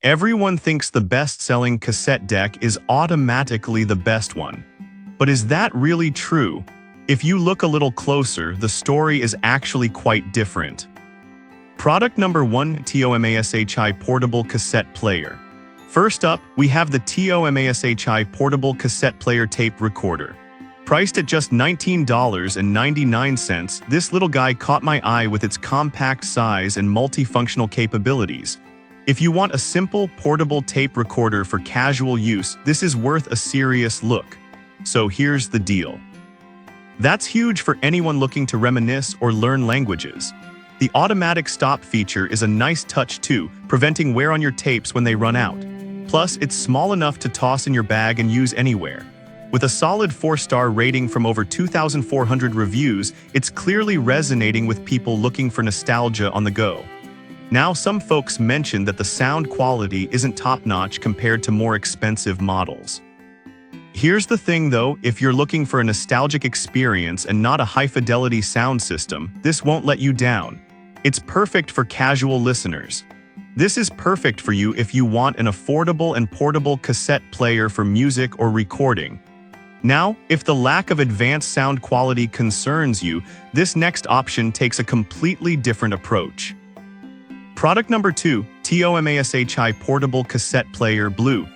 Everyone thinks the best-selling cassette deck is automatically the best one. But is that really true? If you look a little closer, the story is actually quite different. Product number 1, TOMASHI Portable Cassette Player. First up, we have the TOMASHI Portable Cassette Player Tape Recorder. Priced at just $19.99, this little guy caught my eye with its compact size and multifunctional capabilities. If you want a simple, portable tape recorder for casual use, this is worth a serious look. So here's the deal. That's huge for anyone looking to reminisce or learn languages. The automatic stop feature is a nice touch too, preventing wear on your tapes when they run out. Plus, it's small enough to toss in your bag and use anywhere. With a solid 4-star rating from over 2,400 reviews, it's clearly resonating with people looking for nostalgia on the go. Now, some folks mention that the sound quality isn't top-notch compared to more expensive models. Here's the thing though, if you're looking for a nostalgic experience and not a high-fidelity sound system, this won't let you down. It's perfect for casual listeners. This is perfect for you if you want an affordable and portable cassette player for music or recording. Now, if the lack of advanced sound quality concerns you, this next option takes a completely different approach. Product number 2, TOMASHI Portable Cassette Player Blue.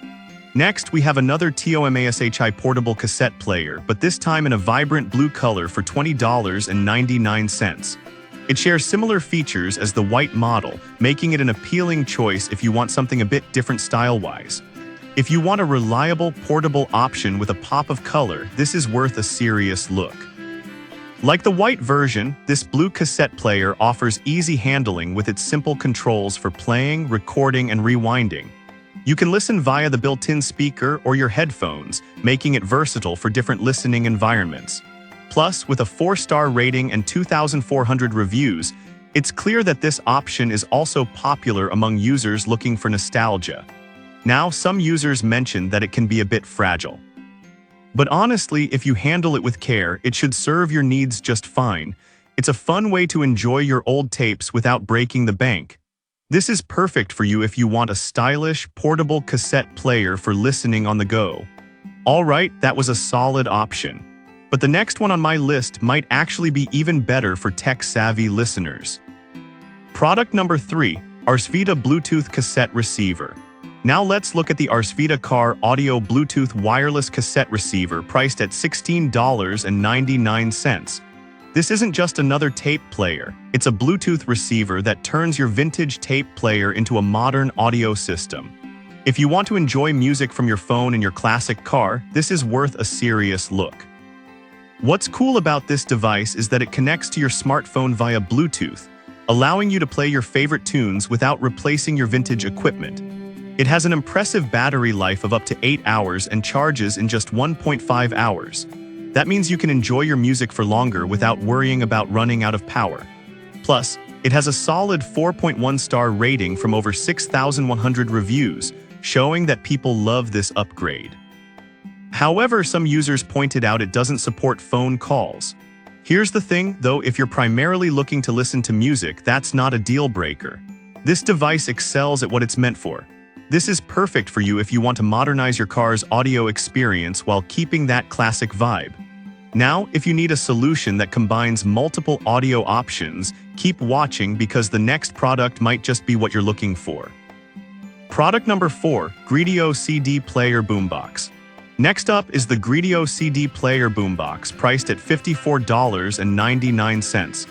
Next, we have another TOMASHI portable cassette player, but this time in a vibrant blue color for $20.99. It shares similar features as the white model, making it an appealing choice if you want something a bit different style-wise. If you want a reliable, portable option with a pop of color, this is worth a serious look. Like the white version, this blue cassette player offers easy handling with its simple controls for playing, recording, and rewinding. You can listen via the built-in speaker or your headphones, making it versatile for different listening environments. Plus, with a 4-star rating and 2,400 reviews, it's clear that this option is also popular among users looking for nostalgia. Now, some users mention that it can be a bit fragile. But honestly, if you handle it with care, it should serve your needs just fine. It's a fun way to enjoy your old tapes without breaking the bank. This is perfect for you if you want a stylish, portable cassette player for listening on the go. Alright, that was a solid option. But the next one on my list might actually be even better for tech-savvy listeners. Product number 3, Arsvita Bluetooth Cassette Receiver. Now let's look at the Arsvita Car Audio Bluetooth Wireless Cassette Receiver priced at $16.99. This isn't just another tape player, it's a Bluetooth receiver that turns your vintage tape player into a modern audio system. If you want to enjoy music from your phone in your classic car, this is worth a serious look. What's cool about this device is that it connects to your smartphone via Bluetooth, allowing you to play your favorite tunes without replacing your vintage equipment. It has an impressive battery life of up to 8 hours and charges in just 1.5 hours. That means you can enjoy your music for longer without worrying about running out of power. Plus, it has a solid 4.1-star rating from over 6,100 reviews, showing that people love this upgrade. However, some users pointed out it doesn't support phone calls. Here's the thing, though, if you're primarily looking to listen to music, that's not a deal breaker. This device excels at what it's meant for. This is perfect for you if you want to modernize your car's audio experience while keeping that classic vibe. Now, if you need a solution that combines multiple audio options, keep watching because the next product might just be what you're looking for. Product number 4, Greedio CD Player Boombox. Next up is the Greedio CD Player Boombox, priced at $54.99.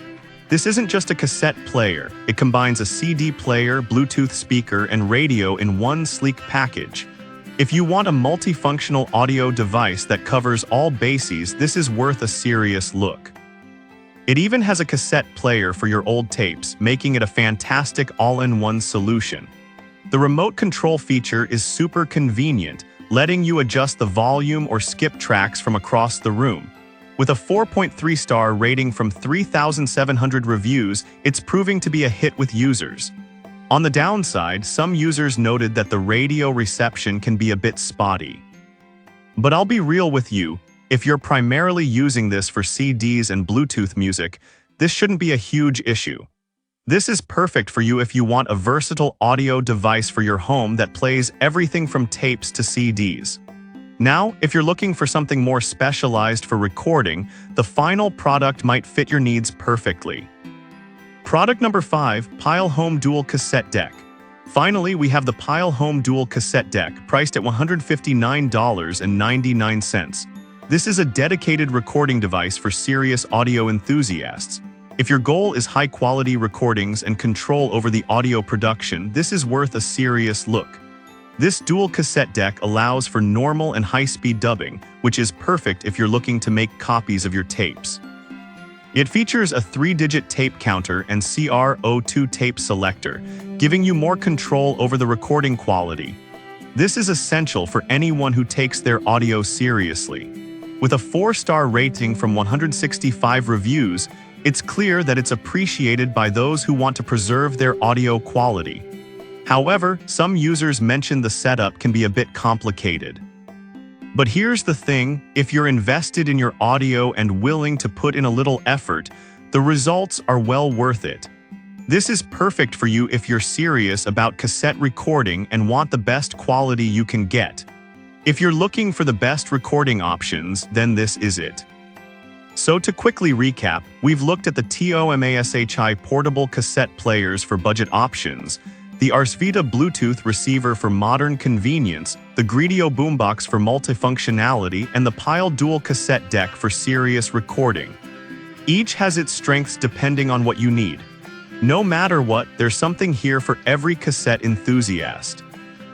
This isn't just a cassette player, it combines a CD player, Bluetooth speaker, and radio in one sleek package. If you want a multifunctional audio device that covers all bases, this is worth a serious look. It even has a cassette player for your old tapes, making it a fantastic all-in-one solution. The remote control feature is super convenient, letting you adjust the volume or skip tracks from across the room. With a 4.3-star rating from 3,700 reviews, it's proving to be a hit with users. On the downside, some users noted that the radio reception can be a bit spotty. But I'll be real with you, if you're primarily using this for CDs and Bluetooth music, this shouldn't be a huge issue. This is perfect for you if you want a versatile audio device for your home that plays everything from tapes to CDs. Now, if you're looking for something more specialized for recording, the final product might fit your needs perfectly. Product number 5, Pile Home Dual Cassette Deck. Finally, we have the Pile Home Dual Cassette Deck, priced at $159.99. This is a dedicated recording device for serious audio enthusiasts. If your goal is high-quality recordings and control over the audio production, this is worth a serious look. This dual cassette deck allows for normal and high-speed dubbing, which is perfect if you're looking to make copies of your tapes. It features a 3-digit tape counter and CR02 tape selector, giving you more control over the recording quality. This is essential for anyone who takes their audio seriously. With a 4-star rating from 165 reviews, it's clear that it's appreciated by those who want to preserve their audio quality. However, some users mention the setup can be a bit complicated. But here's the thing, if you're invested in your audio and willing to put in a little effort, the results are well worth it. This is perfect for you if you're serious about cassette recording and want the best quality you can get. If you're looking for the best recording options, then this is it. So to quickly recap, we've looked at the TOMASHI portable cassette players for budget options, the Arsvita Bluetooth receiver for modern convenience, the Gridio boombox for multifunctionality, and the Pile Dual Cassette Deck for serious recording. Each has its strengths depending on what you need. No matter what, there's something here for every cassette enthusiast.